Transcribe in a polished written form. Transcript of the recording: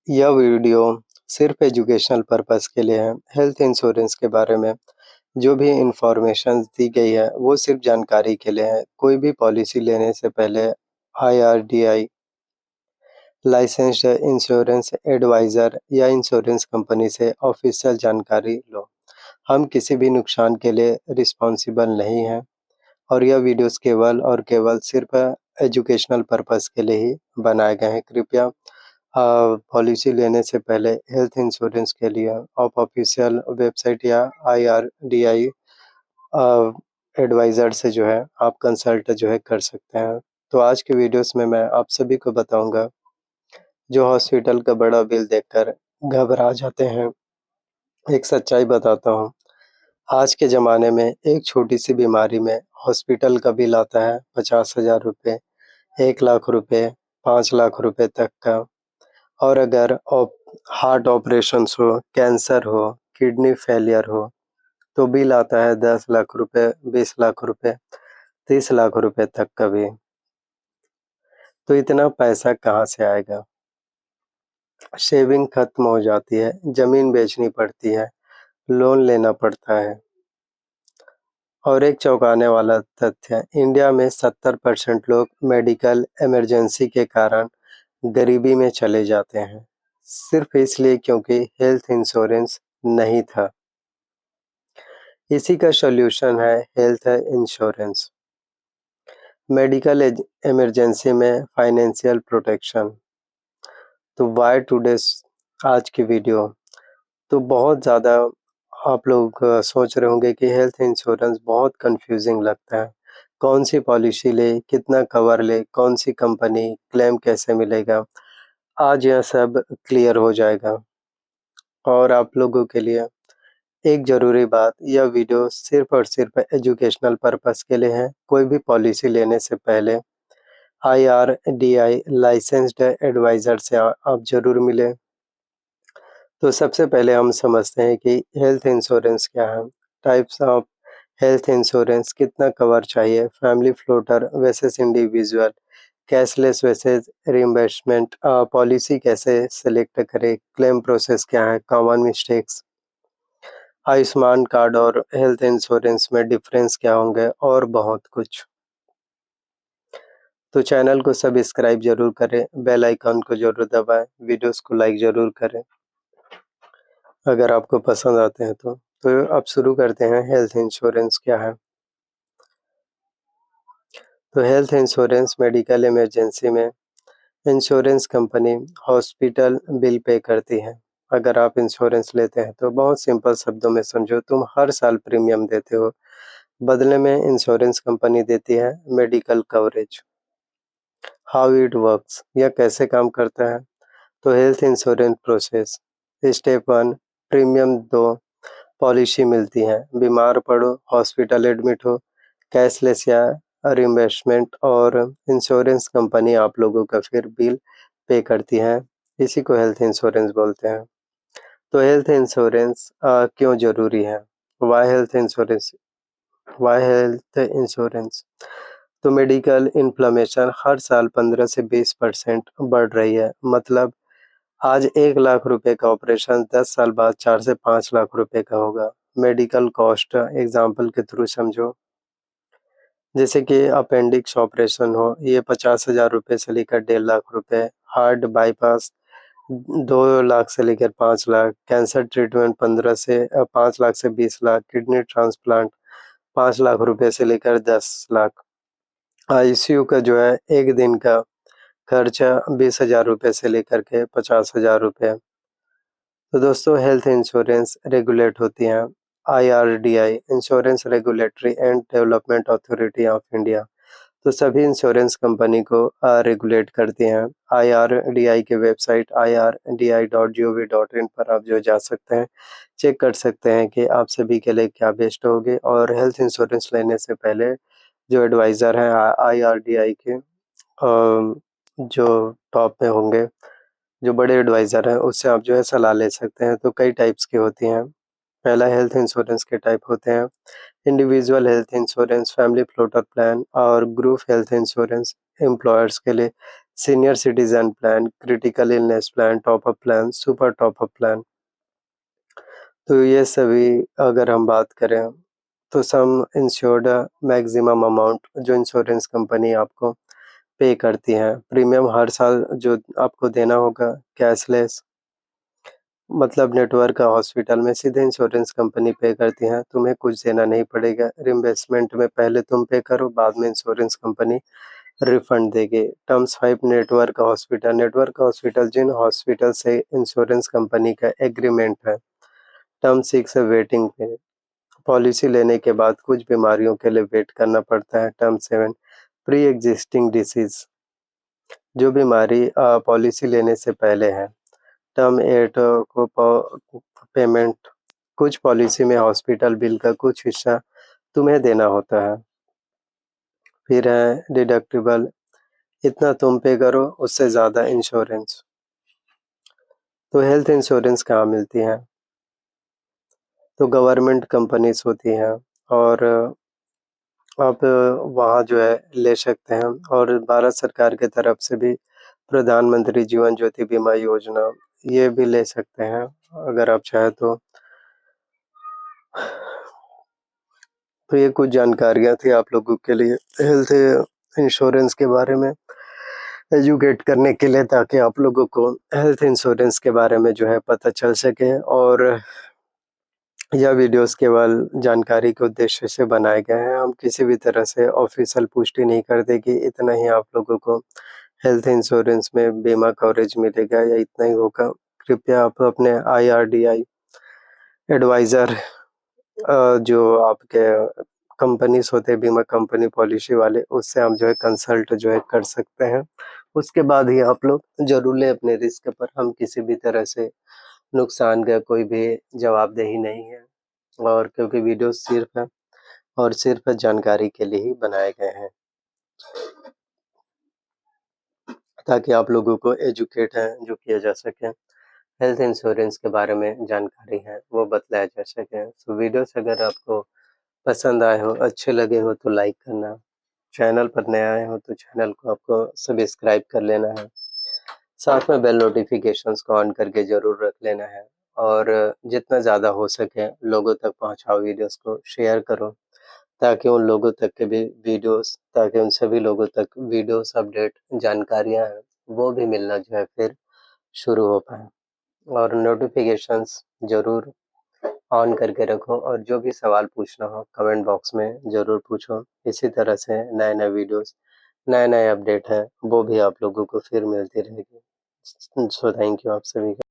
यह वीडियो सिर्फ educational purpose के लिए है। हेल्थ इंश्योरेंस के बारे में जो भी इंफॉर्मेशन दी गई है वो सिर्फ जानकारी के लिए है। कोई भी पॉलिसी लेने से पहले IRDAI लाइसेंस्ड इंश्योरेंस एडवाइज़र या इंश्योरेंस कंपनी से ऑफिशियल जानकारी लो। हम किसी भी नुकसान के लिए रिस्पॉन्सिबल नहीं हैं और यह वीडियोस केवल और केवल सिर्फ एजुकेशनल पर्पस के लिए ही बनाए गए हैं। कृपया पॉलिसी लेने से पहले हेल्थ इंश्योरेंस के लिए आप ऑफिशियल वेबसाइट या IRDAI एडवाइज़र से जो है आप कंसल्ट जो है कर सकते हैं। तो आज के वीडियोस में मैं आप सभी को बताऊंगा जो हॉस्पिटल का बड़ा बिल देखकर घबरा जाते हैं। एक सच्चाई बताता हूँ। आज के ज़माने में एक छोटी सी बीमारी में हॉस्पिटल का बिल आता है 50,000 रुपये, 1 लाख रुपये, 5 लाख रुपये तक का। और अगर हार्ट ऑपरेशंस हो, कैंसर हो, किडनी फेलियर हो, तो बिल आता है 10 लाख रुपए, 20 लाख रुपए, 30 लाख रुपए तक का भी। तो इतना पैसा कहाँ से आएगा? सेविंग खत्म हो जाती है, ज़मीन बेचनी पड़ती है, लोन लेना पड़ता है। और एक चौंकाने वाला तथ्य, इंडिया में 70% लोग मेडिकल इमरजेंसी के कारण गरीबी में चले जाते हैं, सिर्फ इसलिए क्योंकि हेल्थ इंश्योरेंस नहीं था। इसी का सॉल्यूशन है हेल्थ इंश्योरेंस। मेडिकल इमरजेंसी में फाइनेंशियल प्रोटेक्शन। तो वाई टुडेस आज की वीडियो तो बहुत ज़्यादा आप लोग सोच रहे होंगे कि हेल्थ इंश्योरेंस बहुत कंफ्यूजिंग लगता है। कौन सी पॉलिसी ले, कितना कवर ले, कौन सी कंपनी, क्लेम कैसे मिलेगा? आज यह सब क्लियर हो जाएगा। और आप लोगों के लिए एक ज़रूरी बात, यह वीडियो सिर्फ़ और सिर्फ़ एजुकेशनल पर्पस के लिए है। कोई भी पॉलिसी लेने से पहले IRDAI लाइसेंस्ड एडवाइज़र से आप ज़रूर मिलें। तो सबसे पहले हम समझते हैं कि हेल्थ इंश्योरेंस क्या है। टाइप्स ऑफ हेल्थ इंश्योरेंस, कितना कवर चाहिए, family floater versus individual, cashless versus reimbursement, policy कैसे सेलेक्ट करें, क्लेम प्रोसेस क्या है, कॉमन मिस्टेक्स, आयुष्मान कार्ड और हेल्थ इंश्योरेंस में डिफरेंस क्या होंगे और बहुत कुछ। तो चैनल को सब्सक्राइब ज़रूर करें, बेल आइकन को ज़रूर दबाएं, वीडियोस को लाइक ज़रूर करें अगर आपको पसंद आते हैं तो। अब शुरू करते हैं हेल्थ इंश्योरेंस क्या है। तो हेल्थ इंश्योरेंस मेडिकल इमरजेंसी में insurance company hospital bill pay करती है। अगर आप इंश्योरेंस लेते हैं तो बहुत सिंपल शब्दों में समझो, तुम हर साल प्रीमियम देते हो, बदले में इंश्योरेंस कंपनी देती है medical coverage. How it works, यह कैसे काम करता है? तो health insurance process, step 1, premium दो, पॉलिसी मिलती है, बीमार पड़ो, हॉस्पिटल एडमिट हो, कैशलेस या रिइंबर्समेंट, और इंश्योरेंस कंपनी आप लोगों का फिर बिल पे करती है। इसी को हेल्थ इंश्योरेंस बोलते हैं। तो हेल्थ इंश्योरेंस क्यों ज़रूरी है? Why health insurance? Why health insurance? तो मेडिकल इन्फ्लेमेशन हर साल 15 से 20% बढ़ रही है। मतलब आज 1 लाख रुपए का ऑपरेशन 10 साल बाद 4 से 5 लाख रुपए का होगा। मेडिकल कॉस्ट एग्जाम्पल के थ्रू समझो, जैसे कि अपेंडिक्स ऑपरेशन हो, ये 50,000 रुपये से लेकर 1.5 लाख रुपए, हार्ट बाईपास 2 लाख से लेकर 5 लाख, कैंसर ट्रीटमेंट 5 लाख से 20 लाख, किडनी ट्रांसप्लांट 5 लाख रुपए से लेकर 10 लाख। ICU का जो है एक दिन का खर्चा 20,000 रुपये से लेकर के 50,000 रुपये। तो दोस्तों हेल्थ इंश्योरेंस रेगुलेट होती हैं IRDAI, insurance regulatory and development authority of India. तो सभी इंश्योरेंस कंपनी को रेगुलेट करती हैं। IRDAI के वेबसाइट irdi.gov.in पर आप जो जा सकते हैं, चेक कर सकते हैं कि आप सभी के लिए क्या बेस्ट होगी। और हेल्थ इंश्योरेंस लेने से पहले जो एडवाइज़र हैं IRDAI के, जो टॉप में होंगे, जो बड़े एडवाइज़र हैं, उससे आप जो है सलाह ले सकते हैं। तो कई टाइप्स की होती हैं। पहला हेल्थ इंश्योरेंस के टाइप होते हैं individual health insurance, family floater plan और ग्रुप हेल्थ इंश्योरेंस। एम्प्लॉयर्स के लिए senior citizen plan, critical illness plan, top up plan, super top up plan. तो ये सभी अगर हम बात करें तो सम इंश्योर्ड मैक्सिमम अमाउंट जो इंश्योरेंस कंपनी आपको पे करती है। प्रीमियम हर साल जो आपको देना होगा कैशलेस, मतलब नेटवर्क हॉस्पिटल में सीधे इंश्योरेंस कंपनी पे करती है, तुम्हें कुछ देना नहीं पड़ेगा। रिइंबर्समेंट में पहले तुम पे करो, बाद में इंश्योरेंस कंपनी रिफंड देगी। टर्म्स 5 नेटवर्क हॉस्पिटल जिन हॉस्पिटल से इंश्योरेंस कंपनी का एग्रीमेंट है। टर्म 6 है वेटिंग पीरियड, पॉलिसी लेने के बाद कुछ बीमारियों के लिए वेट करना पड़ता है। टर्म 7 प्री एग्जिस्टिंग डिसीज, जो बीमारी पॉलिसी लेने से पहले है। टर्म 8 को पेमेंट, कुछ पॉलिसी में हॉस्पिटल बिल का कुछ हिस्सा तुम्हें देना होता है। फिर है डिडक्टिबल, इतना तुम पे करो, उससे ज़्यादा इंश्योरेंस। तो हेल्थ इंश्योरेंस कहाँ मिलती है? तो गवर्नमेंट कंपनीज होती हैं और आप वहाँ जो है ले सकते हैं। और भारत सरकार की तरफ से भी प्रधानमंत्री जीवन ज्योति बीमा योजना, ये भी ले सकते हैं अगर आप चाहें तो। तो ये कुछ जानकारियाँ थी आप लोगों के लिए हेल्थ इंश्योरेंस के बारे में एजुकेट करने के लिए, ताकि आप लोगों को हेल्थ इंश्योरेंस के बारे में जो है पता चल सके। और यह वीडियोस केवल जानकारी के उद्देश्य से बनाए गए हैं, हम किसी भी तरह से ऑफिशियल पुष्टि नहीं करते कि इतना ही आप लोगों को हेल्थ इंश्योरेंस में बीमा कवरेज मिलेगा या इतना ही होगा। कृपया आप अपने IRDAI एडवाइज़र जो आपके कंपनीज होते हैं बीमा कंपनी पॉलिसी वाले, उससे आप जो है कंसल्ट जो है कर सकते हैं। उसके बाद ही आप लोग जरूर लें अपने रिस्क पर, हम किसी भी तरह से नुकसान का कोई भी जवाबदेही नहीं है। और क्योंकि वीडियो सिर्फ है और सिर्फ जानकारी के लिए ही बनाए गए हैं, ताकि आप लोगों को एजुकेट है जो किया जा सके, हेल्थ इंश्योरेंस के बारे में जानकारी है वो बतलाया जा सके। तो वीडियोस अगर आपको पसंद आए हो, अच्छे लगे हो तो लाइक करना, चैनल पर नए आए हो तो चैनल को आपको सब्सक्राइब कर लेना है, साथ में बेल नोटिफिकेशंस को ऑन करके ज़रूर रख लेना है। और जितना ज़्यादा हो सके लोगों तक पहुंचाओ, वीडियोस को शेयर करो, ताकि उन लोगों तक के भी वीडियोस, ताकि उन सभी लोगों तक वीडियोस अपडेट जानकारियां हैं वो भी मिलना जो है फिर शुरू हो पाए। और नोटिफिकेशंस ज़रूर ऑन करके रखो, और जो भी सवाल पूछना हो कमेंट बॉक्स में ज़रूर पूछो। इसी तरह से नए नए वीडियोस, नए नए अपडेट है वो भी आप लोगों को फिर मिलती रहेगी। सो थैंक यू आप सभी का।